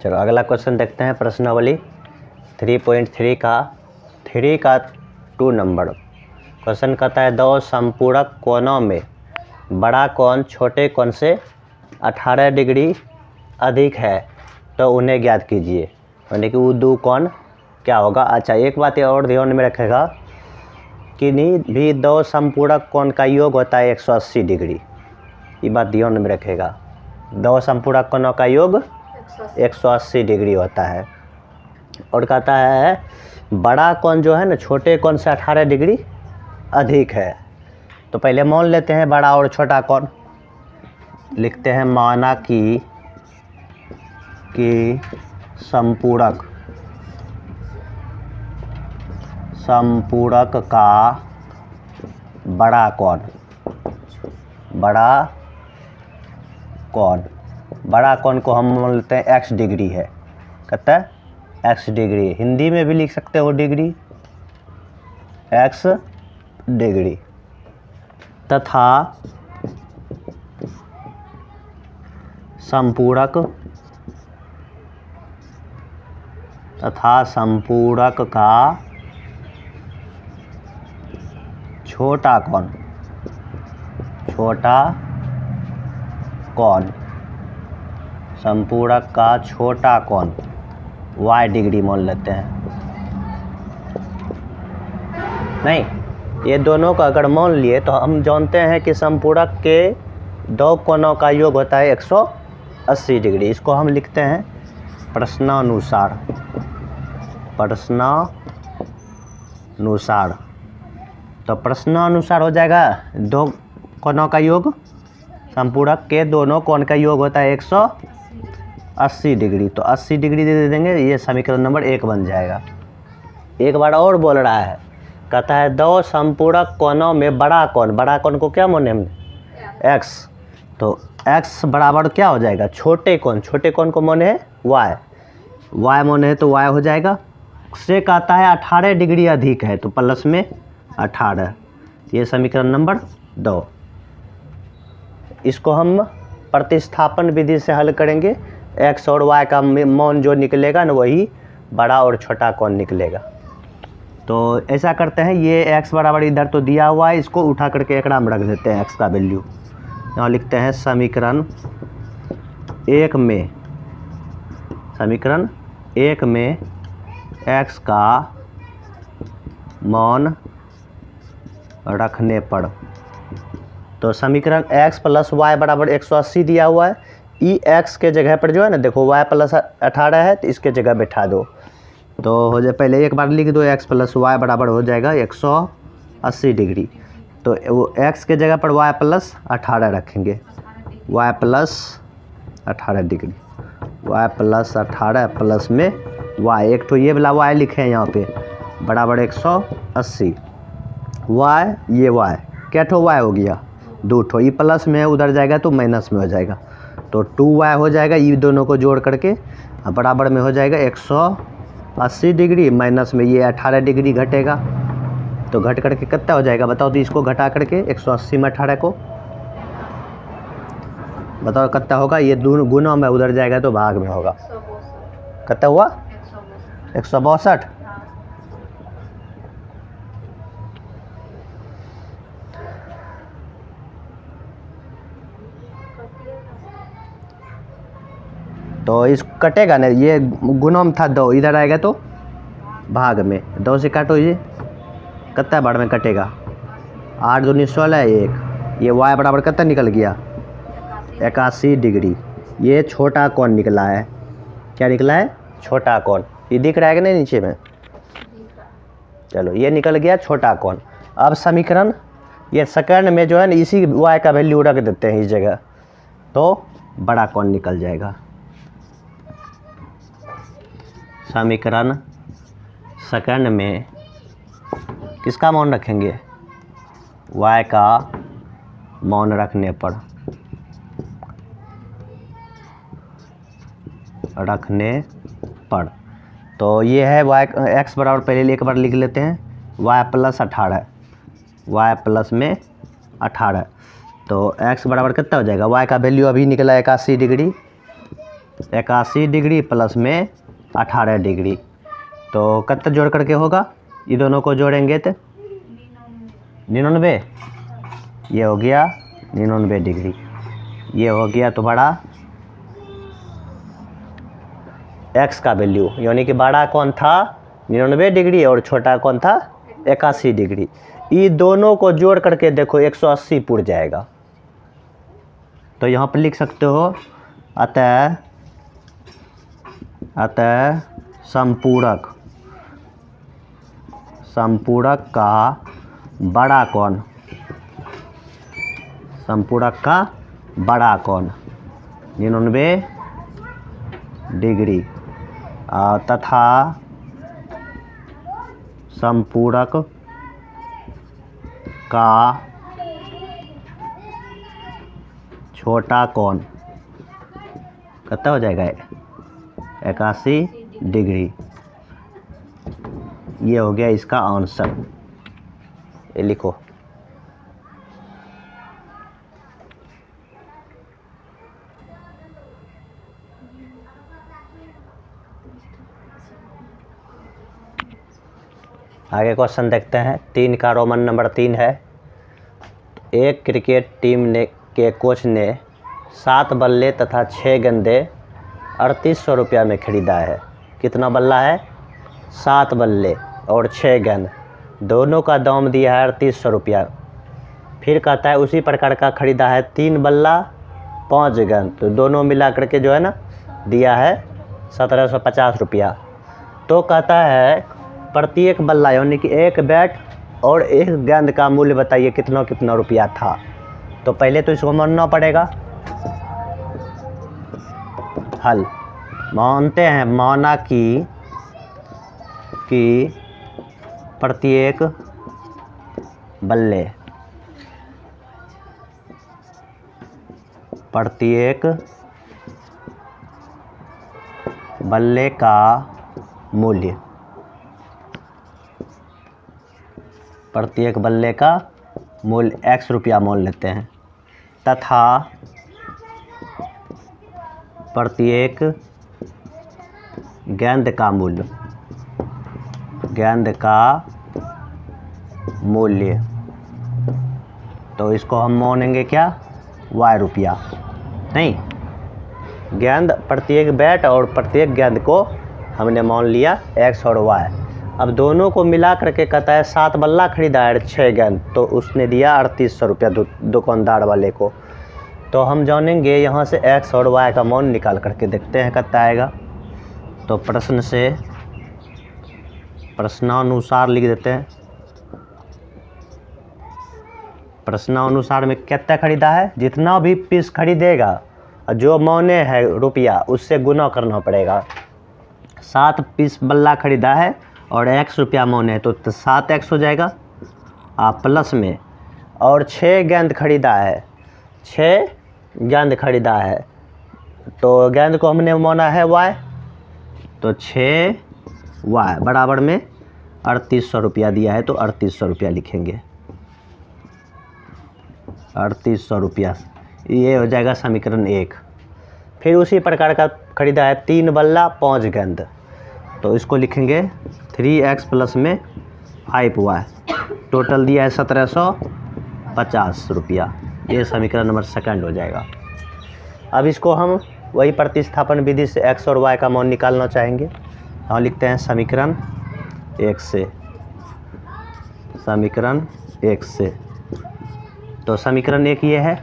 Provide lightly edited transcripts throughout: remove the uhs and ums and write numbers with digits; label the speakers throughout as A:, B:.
A: चलो अगला क्वेश्चन देखते हैं। प्रश्नावली 3.3 का 2 नंबर क्वेश्चन कहता है दो संपूरक कोणों में बड़ा कोण छोटे कोण से 18 डिग्री अधिक है तो उन्हें ज्ञात कीजिए। यानी कि वो दो कोण क्या होगा। अच्छा, एक बात और ध्यान में रखेगा कि नहीं भी दो संपूरक कोण का योग होता है 180 डिग्री। ये बात ध्यान में रखेगा, दो संपूरक कोणों का योग 180 डिग्री होता है। और कहता है बड़ा कोण जो है ना छोटे कोण से 18 डिग्री अधिक है। तो पहले मान लेते हैं बड़ा और छोटा कोण। लिखते हैं माना कि संपूरक का बड़ा कोण को हम मान लेते हैं x डिग्री है। कहता है x डिग्री, हिंदी में भी लिख सकते हो डिग्री, x डिग्री। तथा संपूरक का छोटा कोण y डिग्री मान लेते हैं। नहीं, ये दोनों का अगर मान लिए तो हम जानते हैं कि संपूरक के दो कोणों का योग होता है 180 डिग्री। इसको हम लिखते हैं प्रश्नानुसार। तो प्रश्नानुसार हो जाएगा दो कोणों का योग, संपूरक के दोनों कोण का योग होता है 180 डिग्री। तो 80 डिग्री दे देंगे, ये समीकरण नंबर 1 बन जाएगा। एक बार और बोल रहा है, कहता है दो संपूरक कोणों में बड़ा कोण को क्या माने हमने x। तो x बराबर क्या हो जाएगा छोटे कोण को माने है y माने है तो y हो जाएगा। से कहता है 18 डिग्री अधिक है तो प्लस में 18, ये समीकरण नंबर 2। इसको हम प्रतिस्थापन विधि से हल करेंगे। x और y का मान जो निकलेगा ना वही बड़ा और छोटा कोण निकलेगा। तो ऐसा करते हैं, ये x बराबर इधर तो दिया हुआ है, इसको उठा करके एकड़ा में रख देते हैं x का वैल्यू। यहाँ लिखते हैं समीकरण 1 में x का मान रखने पर। तो समीकरण x प्लस y बराबर 180 दिया हुआ है। ई x के जगह पर जो है ना देखो y प्लस 18 है तो इसके जगह बैठा दो तो हो जाए। पहले एक बार लिख दो x प्लस y बराबर हो जाएगा 180 डिग्री। तो वो x के जगह पर y प्लस 18 रखेंगे, y plus 18 degree, y plus 18 plus में y, एक तो ये वाला y लिखे हैं यहाँ पे बराबर 180। y ये y क्या ठो y हो गया 2 ठो, ये प्लस में है उधर जाएगा तो माइनस में हो जाएगा तो 2y हो जाएगा। ये दोनों को जोड़ करके बराबर में हो जाएगा 180 डिग्री, माइनस में ये 18 डिग्री घटेगा तो घट करके कितना हो जाएगा बताओ। तो इसको घटा करके 180 में 18 को बताओ कितना होगा। ये दोनों गुना में उधर जाएगा तो भाग में होगा। कितना हुआ 162। तो इस कटेगा ना, ये गुना में था 2, इधर आएगा तो भाग में 2 से काटो, ये कितना बार में कटेगा 8 दूनी 16 1। ये y बराबर कितना निकल गया 81 डिग्री। ये छोटा कोण निकला है। क्या निकला है छोटा कोण। ये दिख रहा है कि नहीं नीचे में। चलो ये निकल गया छोटा कोण। अब समीकरण ये सेकंड में जो है ना इसी y का वैल्यू रख देते हैं इस जगह तो बड़ा कोण निकल जाएगा। समीकरण सेकंड में किसका मान रखेंगे y का मान रखने पर तो ये है y x बराबर पहले एक बार लिख लेते हैं y प्लस 18, y प्लस में 18 तो x बराबर कितना हो जाएगा, y का वैल्यू अभी निकला 81 डिग्री, 81 डिग्री प्लस में 18 डिग्री, तो कितना जोड़ करके होगा, ये दोनों को जोड़ेंगे तो 99, ये हो गया 99 डिग्री, ये हो गया तुम्हारा x का वैल्यू, यानी कि बड़ा कौन था 99 डिग्री और छोटा कौन था 81 डिग्री। ये दोनों को जोड़ करके देखो 180 पुर जाएगा। तो यहाँ पर लिख सकते हो अतः संपूरक का बड़ा कोण, संपूरक का बड़ा कोण 99 डिग्री तथा संपूरक का छोटा कोण कितना हो जाएगा 81 डिग्री। ये हो गया इसका आंसर, ये लिखो। आगे क्वेश्चन देखते हैं। 3 का रोमन नंबर 3 है। एक क्रिकेट टीम के कोच ने 7 बल्ले तथा 6 गेंदे 3800 रुपया में ख़रीदा है। कितना बल्ला है, 7 बल्ले और 6 गेंद, दोनों का दाम दिया है 3800 रुपया। फिर कहता है उसी प्रकार का ख़रीदा है 3 बल्ला 5 गेंद, तो दोनों मिला करके जो है ना दिया है 1750 रुपया। तो कहता है प्रत्येक बल्ला यानी कि एक बैट और एक गेंद का मूल्य बताइए कितना कितना रुपया था। तो पहले तो इसको मानना पड़ेगा। हल मानते हैं, माना कि प्रत्येक बल्ले का मूल्य, प्रत्येक बल्ले का मूल्य x रुपया मान लेते हैं, तथा प्रत्येक गेंद का मूल्य, तो इसको हम मानेंगे क्या y रुपया। नहीं, गेंद प्रत्येक बैट और प्रत्येक गेंद को हमने मान लिया x और y। अब दोनों को मिला करके कहता है 7 बल्ला खरीदा है 6 गेंद, तो उसने दिया 3800 रुपया दुकानदार वाले को। तो हम जानेंगे यहाँ से x और y का मान निकाल करके देखते हैं कितना आएगा। तो प्रश्न से प्रश्नानुसार लिख देते हैं। प्रश्नानुसार में कितना खरीदा है, जितना भी पीस खरीदेगा जो मौने है रुपया उससे गुना करना पड़ेगा। 7 पीस बल्ला खरीदा है और x रुपया मौन है तो 7x हो जाएगा प्लस में, और 6 गेंद खरीदा है, 6 गेंद खरीदा है तो गेंद को हमने माना है y, तो 6y बराबर में 3800 रुपया दिया है, तो 3800 रुपया लिखेंगे। 3800 रुपया, ये हो जाएगा समीकरण 1। फिर उसी प्रकार का खरीदा है 3 बल्ला 5 गेंद, तो इसको लिखेंगे 3x प्लस में 5y, टोटल दिया है 1750 रुपया। ये समीकरण नंबर 2 हो जाएगा। अब इसको हम वही प्रतिस्थापन विधि से x और y का मान निकालना चाहेंगे। हम लिखते हैं समीकरण 1 से, समीकरण 1 से। तो समीकरण 1 ये है,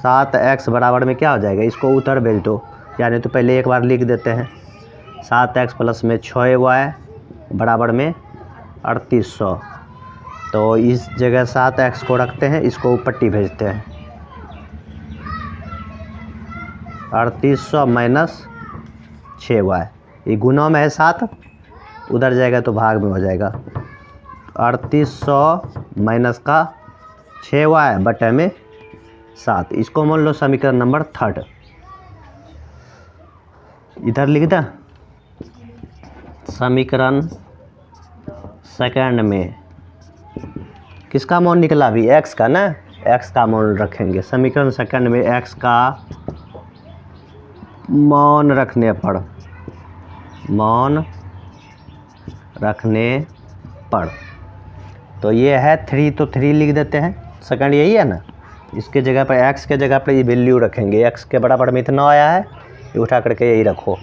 A: 7x बराबर में क्या हो जाएगा, इसको उत्तर भेज दो, यानी तो पहले एक बार लिख देते हैं। 7x प्लस में 6y बराबर में 3800, तो इस जगह 7x को रखते हैं, इसको पट्टी भेजते हैं। 3800 माइनस 6y, ये गुना में है 7, उधर जाएगा तो भाग में हो जाएगा। 3800 माइनस का 6y बटे में 7, इसको मान लो समीकरण नंबर 3। इधर लिख दें समीकरण 2 में किसका मान निकला, अभी x का ना, x का मान रखेंगे। समीकरण सेकंड में x का मान रखने पर तो ये है 3, तो 3 लिख देते हैं। सेकंड यही है ना, इसके जगह पर x के जगह पर ये वैल्यू रखेंगे। x के बराबर में इतना आया है, ये उठा करके यही रखो,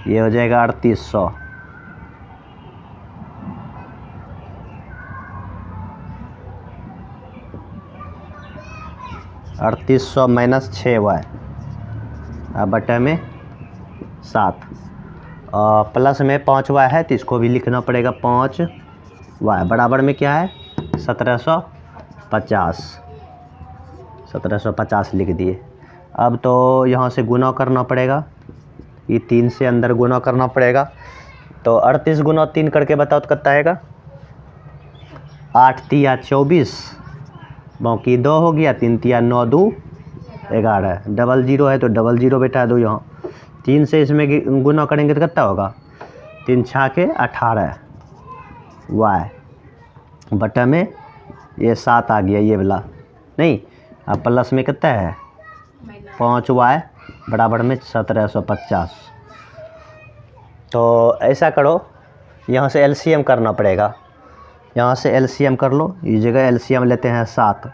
A: ये हो जाएगा 3800। माइनस 6y अब बटे में 7 और प्लस में 5y है, तो इसको भी लिखना पड़ेगा 5y बराबर में क्या है 1750 लिख दिए। अब तो यहाँ से गुना करना पड़ेगा, ये 3 से अंदर गुना करना पड़ेगा। तो 38 गुना 3 करके बताओ तो कितना आएगा, 8 तिया 24, बाकी 2 हो गया, 3 तिया 9 2 11, डबल जीरो है तो डबल जीरो बैठा दो यहाँ। 3 से इसमें गुना करेंगे तो कितना होगा, 3 छा के 18 y बटा में ये 7 आ गया, ये वाला नहीं। अब प्लस में कितना है 5y बराबर में 1750। तो ऐसा करो, यहाँ से एलसीएम करना पड़ेगा, यहाँ से एलसीएम कर लो। इस जगह एलसीएम लेते हैं 7,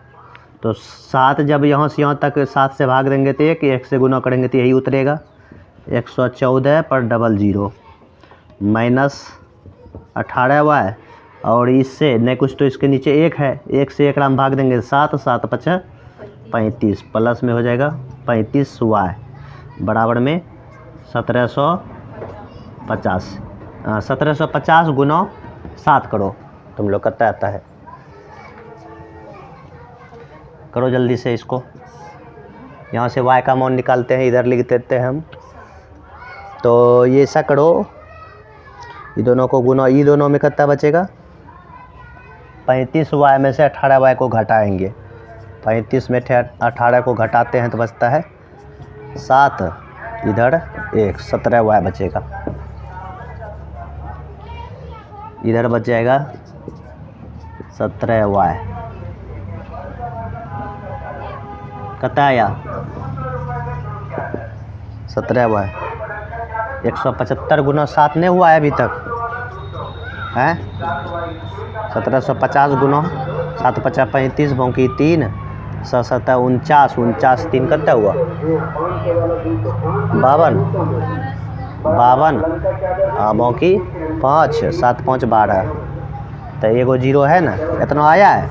A: तो 7 जब यहाँ से यहाँ तक 7 से भाग देंगे तो 1 से गुना करेंगे तो यही उतरेगा 114 पर डबल जीरो माइनस 18y, और इससे नहीं कुछ तो इसके नीचे 1 है, 1 से 1 हम भाग देंगे 7, 7 5 35, प्लस में हो जाएगा 35y बराबर में 1750। 1750 गुना 7 करो, तुम लोग कितना आता है, करो जल्दी से इसको। यहाँ से y का मान निकालते हैं, इधर लिख देते हैं हम। तो ये ऐसा करो, ये दोनों को गुना, ये दोनों में कितना बचेगा 35y में से 18y को घटाएंगे। 35 में 18 को घटाते हैं तो बचता है 7, इधर 1, 17y बचेगा, इधर बच जाएगा 17y। कितना आया 17y। 175 गुना 7 नहीं हुआ है अभी तक है, 1750 गुना 7 5 35 बाकी 3 7 7 49, 49 3 कितना हुआ 52, बाकी 5 7 5 12, तो एगो जीरो है ना, इतना आया है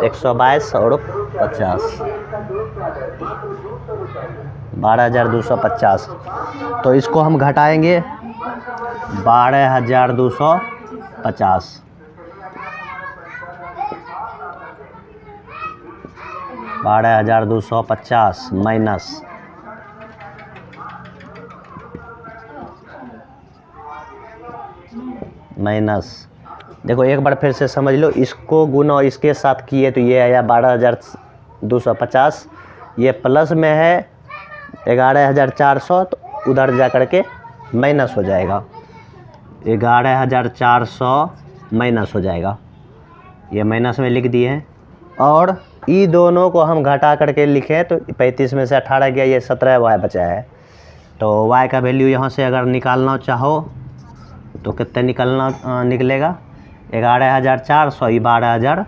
A: 122 और 50, 12,250। तो इसको हम घटाएंगे 12,250, 12,250 माइनस देखो एक बार फिर से समझ लो, इसको गुना इसके साथ किए तो ये आया 12,250, ये प्लस में है 11,400, तो उधर जा कर के माइनस हो जाएगा, 11,400 माइनस हो जाएगा, ये माइनस में लिख दिए हैं। और ये दोनों को हम घटा करके लिखें तो 35 में से 18 गया, ये 17y बचा है। तो y का वैल्यू यहाँ से अगर निकालना चाहो तो कितना निकलेगा 11,400, ये 12,000,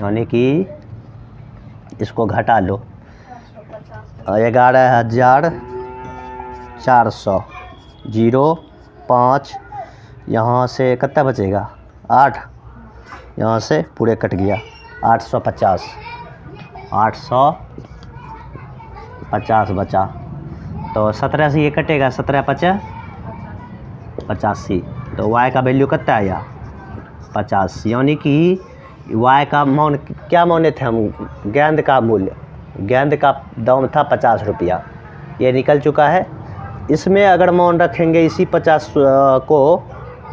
A: यानी कि इसको घटा लो 11,400 0 5, यहाँ से कितना बचेगा 8, यहाँ से पूरे कट गया 850 बचा। तो 17 से ये कटेगा 17 5 85, तो y का वैल्यू कितना आया 50, यानी कि y का मान क्या माने थे हम, गेंद का मूल्य, गेंद का दाम था 50 रुपया, ये निकल चुका है। इसमें अगर मान रखेंगे इसी 50 को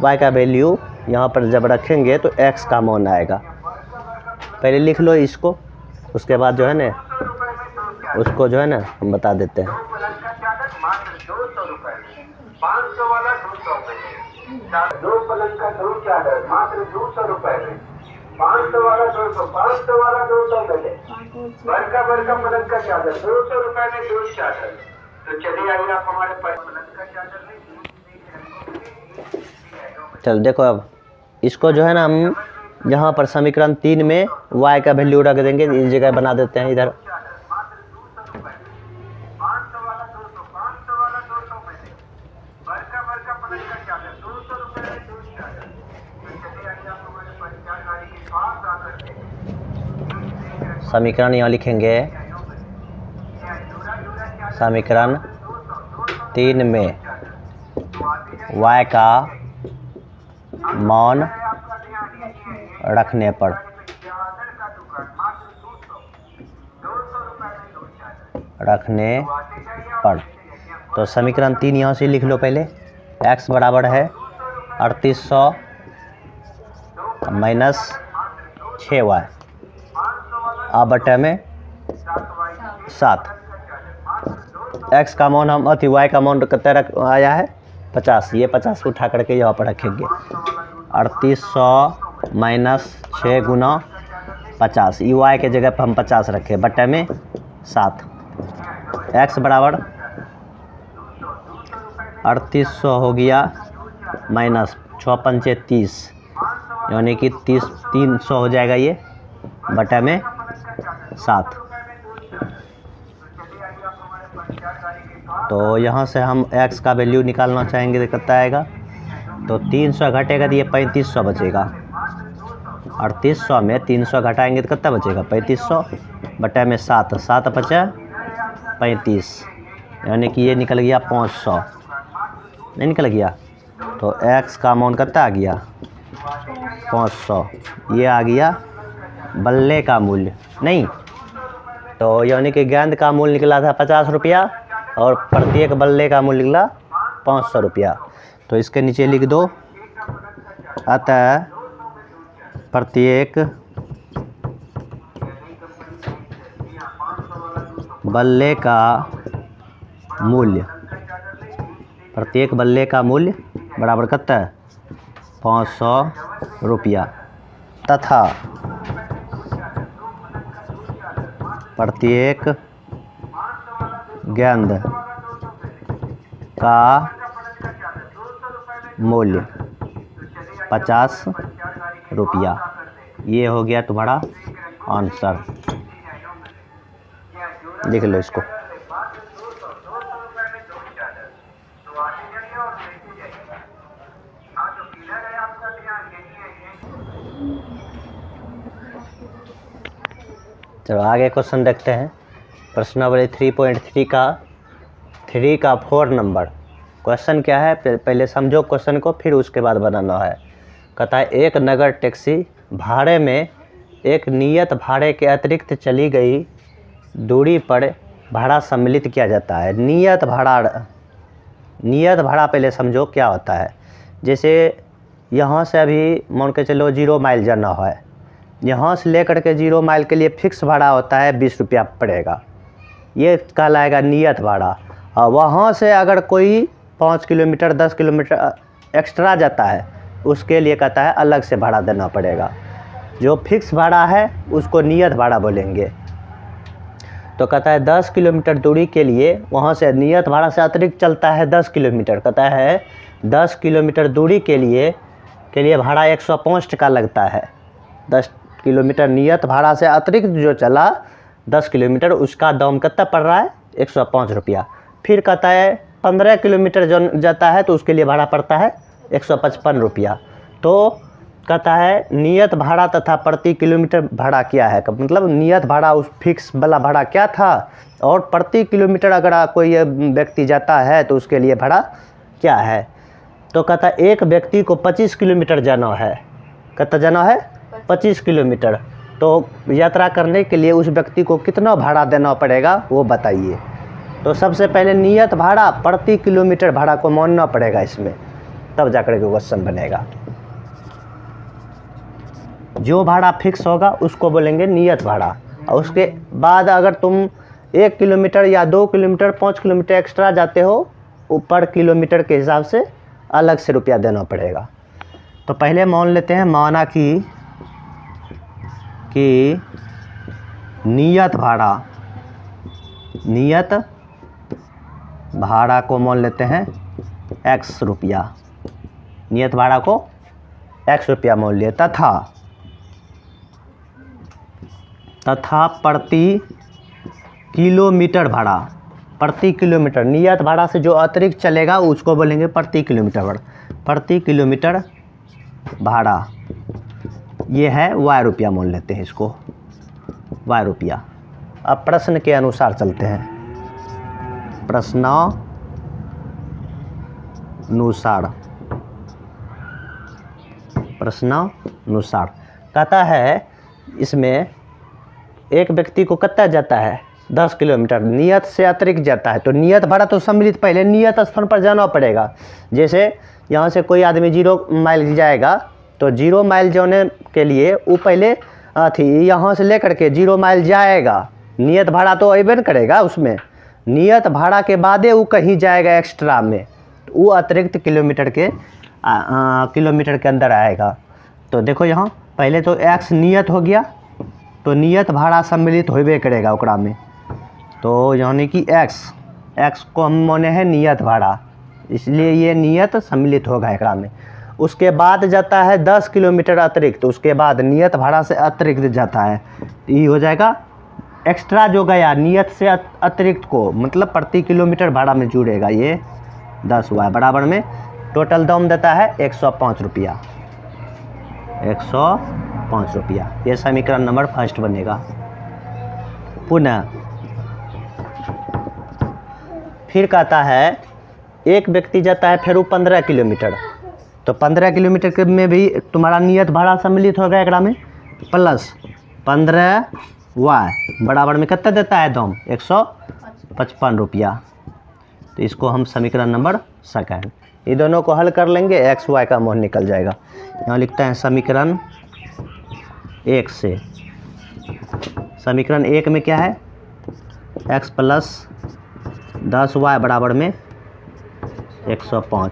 A: y का वैल्यू यहाँ पर जब रखेंगे तो x का मान आएगा। पहले लिख लो इसको, उसके बाद जो है ना उसको जो है ना हम बता देते हैं।
B: 500 वाला 200 में, 2 पलंग का 2 चादर मात्र 200 रुपए में, 500 वाला 200, 500 वाला 200 में ले। बड़का पलंग का चादर 200 रुपए में 2 चादर। तो चलिए आइए आप हमारे पास पलंग का चादर ले।
A: चल देखो, अब इसको जो है ना हम यहाँ पर समीकरण 3 में y का वैल्यू रख देंगे, इस जगह बना देते हैं इधर। समीकरण यहाँ लिखेंगे, समीकरण 3 में y का मान रखने पर तो समीकरण 3 यहाँ से लिख लो पहले। x बराबर है 3800 माइनस 6y, अब बटे में 7। x का मान हम y का मान कितना आया है 50, ये 50 को उठा करके यहाँ पर रखेंगे। 3800 माइनस 6 गुना 50, y के जगह पर हम 50 रखें, बटे में 7। x बराबर 3800 हो गया माइनस 6 पंचे 30, यानी कि 300 हो जाएगा ये, बटे में 7। तो यहाँ से हम x का वैल्यू निकालना चाहेंगे तो कितना आएगा, तो 300 घटेगा तो ये 3500 बचेगा। 3800 में 300 घटाएंगे तो कितना बचेगा 3500, बटे में 7, 7 बचा 35, यानी कि ये निकल गया 500, नहीं निकल गया। तो x का मान कितना आ गया 500, ये आ गया बल्ले का मूल्य, नहीं तो यानी कि गेंद का मूल्य निकला था 50 रुपया और प्रत्येक बल्ले का मूल्य निकला 500 रुपया। तो इसके नीचे लिख दो, अतः प्रत्येक बल्ले का मूल्य, प्रत्येक बल्ले का मूल्य बराबर कितना है 500 रुपया, तथा प्रत्येक गेंद का मूल्य 50 रुपया। ये हो गया तुम्हारा आंसर, लिख लो इसको। चलो आगे क्वेश्चन देखते हैं। प्रश्न नंबर 3.3 का 4 नंबर क्वेश्चन क्या है, पहले समझो क्वेश्चन को, फिर उसके बाद बनाना है। कहता है एक नगर टैक्सी भाड़े में एक नियत भाड़े के अतिरिक्त चली गई दूरी पर भाड़ा सम्मिलित किया जाता है। नियत भाड़ा पहले समझो क्या होता है। जैसे यहाँ से अभी मान के चलो 0 माइल जाना है, यहाँ से लेकर के 0 माइल के लिए फिक्स भाड़ा होता है 20 रुपया पड़ेगा, ये कहलाएगा नियत भाड़ा। और वहाँ से अगर कोई 5 किलोमीटर 10 किलोमीटर एक्स्ट्रा जाता है, उसके लिए कहता है अलग से भाड़ा देना पड़ेगा। जो फिक्स भाड़ा है उसको नियत भाड़ा बोलेंगे। तो कहता है 10 किलोमीटर दूरी के लिए वहाँ से नियत भाड़ा से अतिरिक्त चलता है 10 किलोमीटर। कहता है 10 किलोमीटर दूरी के लिए भाड़ा 105 टका लगता है। 10 किलोमीटर नियत भाड़ा से अतिरिक्त जो चला 10 किलोमीटर, उसका दाम कितना पड़ रहा है 105 रुपया। फिर कहता है 15 किलोमीटर जो जाता है तो उसके लिए भाड़ा पड़ता है 155 रुपया। तो कहता है नियत भाड़ा तथा प्रति किलोमीटर भाड़ा क्या है, मतलब नियत भाड़ा उस फिक्स वाला भाड़ा क्या था और प्रति किलोमीटर अगर कोई व्यक्ति जाता है तो उसके लिए भाड़ा क्या है। तो कहता है एक व्यक्ति को 25 किलोमीटर जाना है, कितना जाना है 25 किलोमीटर, तो यात्रा करने के लिए उस व्यक्ति को कितना भाड़ा देना पड़ेगा वो बताइए। तो सबसे पहले नियत भाड़ा प्रति किलोमीटर भाड़ा को मानना पड़ेगा इसमें, तब जाकर के क्वेश्चन बनेगा। जो भाड़ा फिक्स होगा उसको बोलेंगे नियत भाड़ा, और उसके बाद अगर तुम 1 किलोमीटर या 2 किलोमीटर 5 किलोमीटर एक्स्ट्रा जाते हो, ऊपर किलोमीटर के हिसाब से अलग से रुपया देना पड़ेगा। तो पहले मान लेते हैं, माना कि कि नियत भाड़ा को मान लेते हैं x रुपया, नियत भाड़ा को x रुपया मान लिए, तथा प्रति किलोमीटर भाड़ा, प्रति किलोमीटर, नियत भाड़ा से जो अतिरिक्त चलेगा उसको बोलेंगे प्रति किलोमीटर भाड़ा, प्रति किलोमीटर भाड़ा ये है y रुपया मान लेते हैं इसको, y रुपया। अब प्रश्न के अनुसार चलते हैं, प्रश्नानुसार कहता है इसमें एक व्यक्ति को कितना जाता है 10 किलोमीटर, नियत से अतिरिक्त जाता है, तो नियत भाड़ा तो सम्मिलित पहले नियत स्थान पर जाना पड़ेगा। जैसे यहाँ से कोई आदमी 0 माइल जाएगा तो 0 माइल जाने के लिए वो पहले यहाँ से लेकर के 0 माइल जाएगा, नियत भाड़ा तो अबे न करेगा उसमें, नियत भाड़ा के बाद वो कहीं जाएगा एक्स्ट्रा में, वो अतिरिक्त किलोमीटर के अंदर आएगा। तो देखो यहाँ पहले तो x नियत हो गया, तो नियत भाड़ा सम्मिलित होबे करेगा ओकरा में, तो यानी कि x को हम माने हैं नियत भाड़ा, इसलिए ये नियत सम्मिलित होगा एकरा में। उसके बाद जाता है 10 किलोमीटर अतिरिक्त, उसके बाद नियत भाड़ा से अतिरिक्त जाता है, ये हो जाएगा एक्स्ट्रा जो गया नियत से अतिरिक्त को, मतलब प्रति किलोमीटर भाड़ा में जुड़ेगा, ये 10 हुआ बराबर में टोटल दाम देता है 105 रुपया, 105 रुपया। ये समीकरण नंबर फर्स्ट बनेगा। पुनः फिर कहता है एक व्यक्ति जाता है फिर 15 किलोमीटर, तो 15 किलोमीटर में भी तुम्हारा नियत भाड़ा सम्मिलित होगा एकरा में, प्लस 15y बराबर में कितना देता है दाम 155 रुपया। तो इसको हम समीकरण नंबर सेकंड, ये दोनों को हल कर लेंगे, एक्स वाई का मान निकल जाएगा। यहाँ लिखते हैं समीकरण 1 से, समीकरण 1 में क्या है x प्लस 10y बराबर में 105,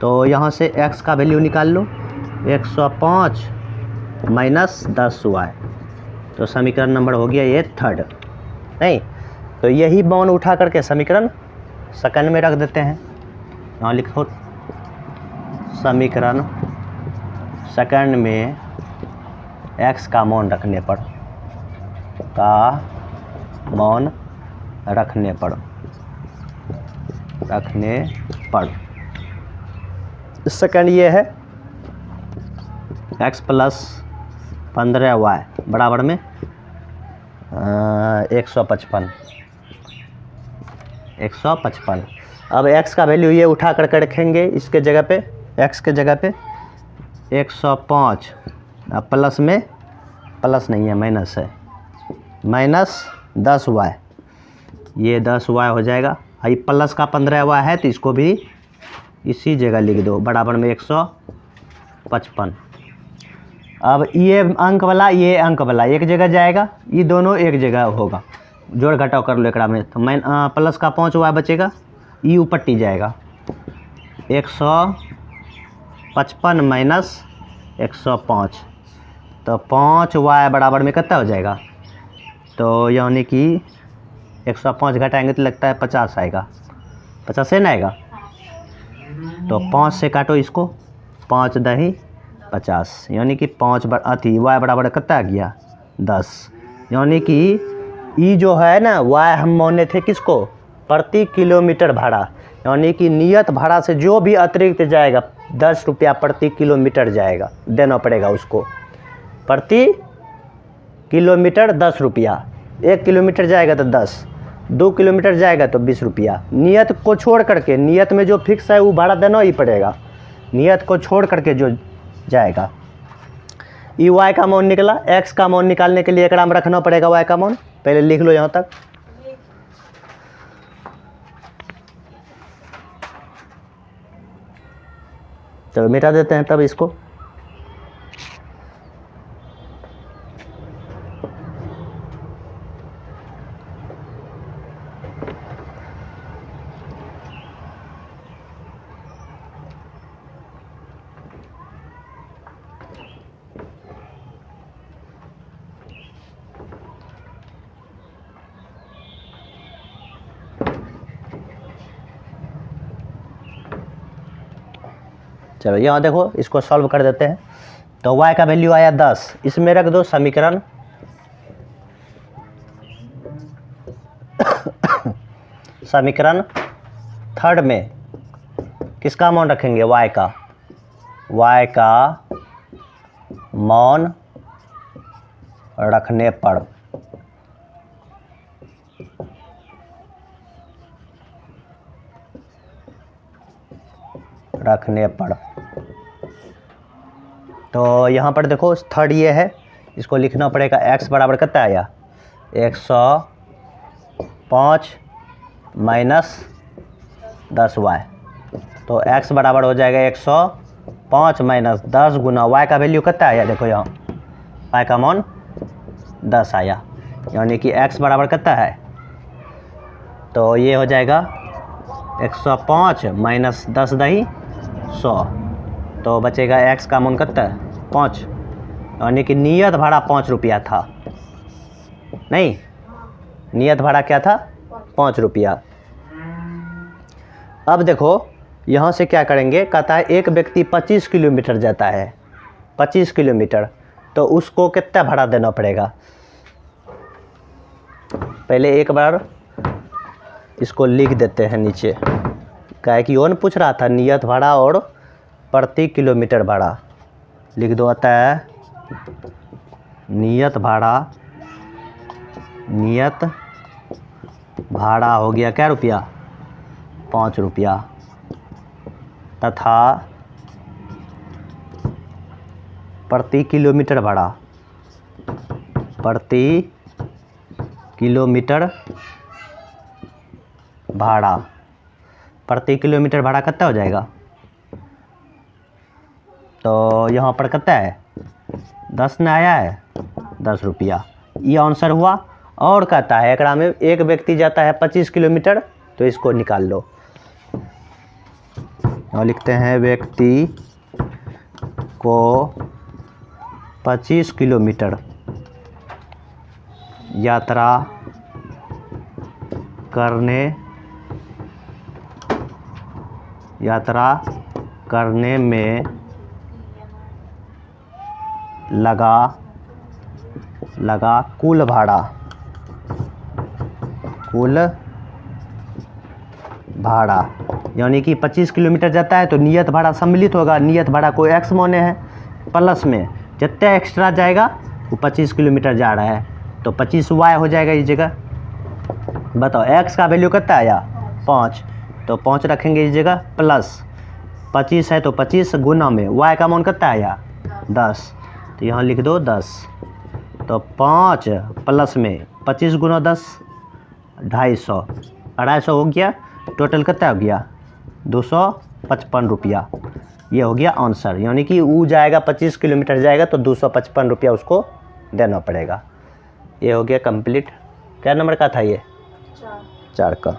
A: तो यहाँ से x का वैल्यू निकाल लो, 105 माइनस 10y, तो समीकरण नंबर हो गया ये थर्ड। नहीं तो यही मान उठा करके समीकरण सेकंड में रख देते हैं। यहाँ लिखो समीकरण सेकंड में x का मान रखने पर सेकंड ये है x प्लस 15y बराबर में 155। अब x का वैल्यू ये उठा करके रखेंगे इसके जगह पे, x के जगह पे 105, अब प्लस में प्लस नहीं है माइनस है, माइनस 10y, ये 10y हो जाएगा, ये प्लस का 15y है तो इसको भी इसी जगह लिख दो बराबर में 155। अब ये अंक वाला ये अंक वाला एक जगह जाएगा, ये दोनों एक जगह होगा, जोड़ घटाव कर लो एकरा में, तो प्लस का 5y बचेगा, ये ऊपर टी जाएगा, 155 माइनस 105, तो 5y बराबर में कितना हो जाएगा, तो यानी कि 105 घटाएंगे तो लगता है 50 आएगा, 50 से ना आएगा, तो 5 से काटो इसको, 5 दही 50, यानी कि 5 y बराबर कितना आ गया 10, यानी कि ई जो है ना y हम माने थे किसको, प्रति किलोमीटर भाड़ा, यानी कि नियत भाड़ा से जो भी अतिरिक्त जाएगा 10 रुपया प्रति किलोमीटर जाएगा, देना पड़ेगा उसको, प्रति किलोमीटर 10 रुपया, 1 किलोमीटर जाएगा तो 10, 2 किलोमीटर जाएगा तो 20 रुपया। नियत को छोड़ करके, नियत में जो फिक्स है वो भाड़ा देना ही पड़ेगा, नियत को छोड़ करके जो जाएगा। ई y का मान निकला, x का मान निकालने के लिए एकरा में रखना पड़ेगा y का मान, पहले लिख लो यहाँ तक। तो मिटा देते हैं तब इसको, चलो यहाँ देखो, इसको सॉल्व कर देते हैं। तो y का वैल्यू आया 10, इसमें रख दो समीकरण समीकरण थर्ड में किसका मान रखेंगे? y का मान रखने पर तो यहाँ पर देखो थर्ड ये है, इसको लिखना पड़ेगा x बराबर कितना आया? 105 माइनस 10y। तो x बराबर हो जाएगा 105 माइनस 10 गुना y का वैल्यू कितना आया? देखो यहाँ y का मान 10 आया, यानी कि x बराबर कितना है? तो ये हो जाएगा 105 माइनस 10 दही 100, तो बचेगा x का मान कितना है? 5, यानी कि नियत भाड़ा 5 रुपया था। नहीं, नियत भाड़ा क्या था? 5 रुपया। अब देखो यहाँ से क्या करेंगे, कहता है एक व्यक्ति 25 किलोमीटर जाता है, 25 किलोमीटर, तो उसको कितना भाड़ा देना पड़ेगा? पहले एक बार इसको लिख देते हैं नीचे, क्या है कि कौन पूछ रहा था? नियत भाड़ा और प्रति किलोमीटर भाड़ा। लिख दो, आता है नियत भाड़ा हो गया क्या रुपया? 5 रुपया, तथा प्रति किलोमीटर भाड़ा प्रति किलोमीटर भाड़ा कितना हो जाएगा? तो यहाँ पर कितना है? 10 न आया है, 10 रुपया, ये आंसर हुआ। और कहता है एकरा में एक व्यक्ति जाता है 25 किलोमीटर, तो इसको निकाल लो। और लिखते हैं व्यक्ति को 25 किलोमीटर यात्रा करने में लगा कुल भाड़ा, यानी कि 25 किलोमीटर जाता है तो नियत भाड़ा सम्मिलित होगा। नियत भाड़ा को x माने हैं, प्लस में जितना एक्स्ट्रा जाएगा वो 25 किलोमीटर जा रहा है, तो 25y हो जाएगा इस जगह। बताओ x का वैल्यू कितना आया? 5, तो 5 रखेंगे इस जगह, प्लस 25 है तो 25 गुना में y का मान कितना आया? 10, तो यहाँ लिख दो 10। तो 5 प्लस में 25 गुना 10 250 हो गया, टोटल कितना हो गया? 255 रुपया। ये हो गया आंसर, यानी कि वो जाएगा 25 किलोमीटर जाएगा तो 255 रुपया उसको देना पड़ेगा। ये हो गया कंप्लीट। क्या नंबर का था ये? 4 का।